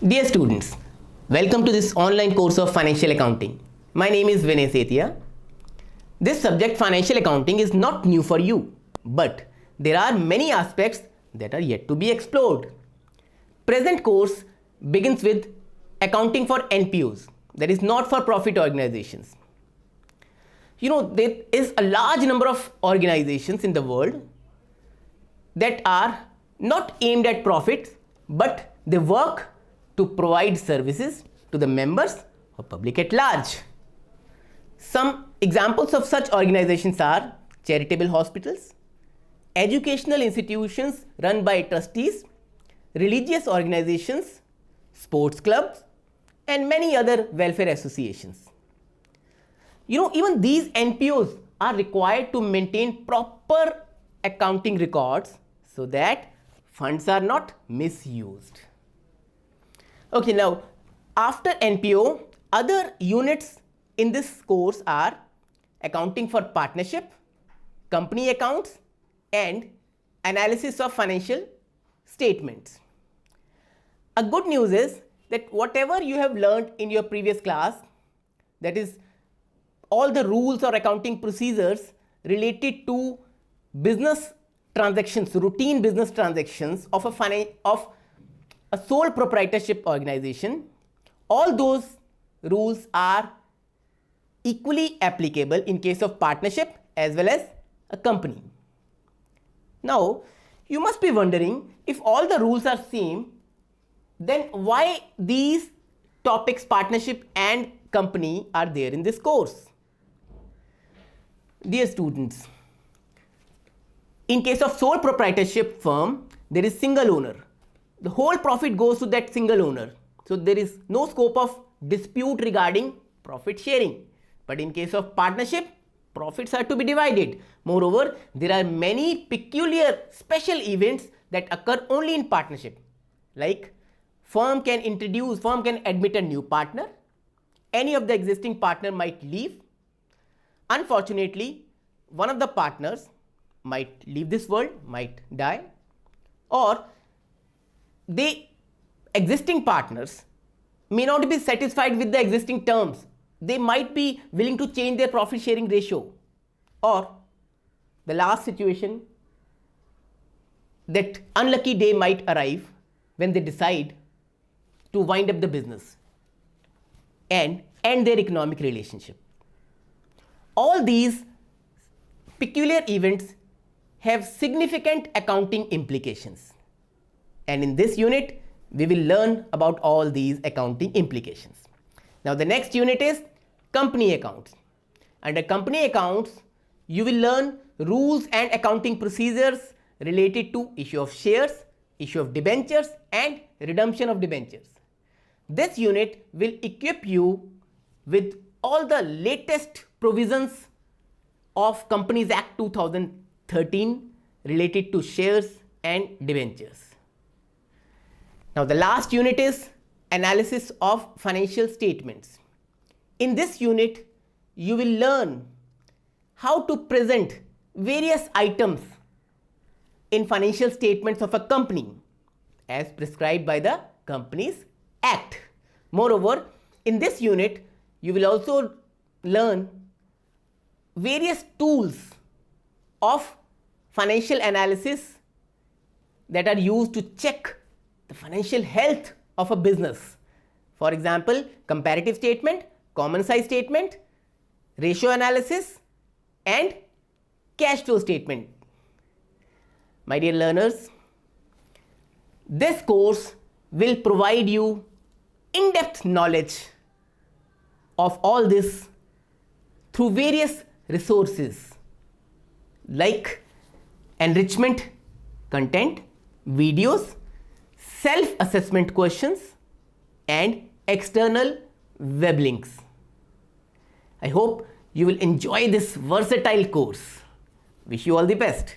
Dear students, welcome to this online course of Financial Accounting. My name is Vinay Sethia. This subject financial accounting is not new for you, but there are many aspects that are yet to be explored. Present course begins with accounting for NPOs, that is not for profit organizations. There is a large number of organizations in the world that are not aimed at profits, but they work to provide services to the members or public at large. Some examples of such organizations are charitable hospitals, educational institutions run by trustees, religious organizations, sports clubs, and many other welfare associations. Even these NPOs are required to maintain proper accounting records so that funds are not misused. Okay, now after NPO, other units in this course are accounting for partnership, company accounts, and analysis of financial statements. A good news is that whatever you have learned in your previous class, that is all the rules or accounting procedures related to business transactions, routine business transactions of a sole proprietorship organization, all those rules are equally applicable in case of partnership as well as a company. Now, you must be wondering, if all the rules are same, then why these topics, partnership and company, are there in this course? Dear students, in case of sole proprietorship firm, there is single owner. The whole profit goes to that single owner. So there is no scope of dispute regarding profit sharing. But in case of partnership, profits are to be divided. Moreover, there are many peculiar special events that occur only in partnership. Like firm can admit a new partner. Any of the existing partner might leave. Unfortunately, one of the partners might leave this world, might die, or the existing partners may not be satisfied with the existing terms. They might be willing to change their profit sharing ratio. Or the last situation, that unlucky day might arrive when they decide to wind up the business and end their economic relationship. All these peculiar events have significant accounting implications. And in this unit, we will learn about all these accounting implications. Now, the next unit is company accounts. Under company accounts, you will learn rules and accounting procedures related to issue of shares, issue of debentures, and redemption of debentures. This unit will equip you with all the latest provisions of Companies Act 2013 related to shares and debentures. Now, the last unit is analysis of financial statements. In this unit, you will learn how to present various items in financial statements of a company as prescribed by the Companies Act. Moreover, in this unit, you will also learn various tools of financial analysis that are used to check the financial health of a business. For example, comparative statement, common size statement, ratio analysis, and cash flow statement. My dear learners, this course will provide you in-depth knowledge of all this through various resources like enrichment content, videos, self-assessment questions, and external web links. I hope you will enjoy this versatile course. Wish you all the best.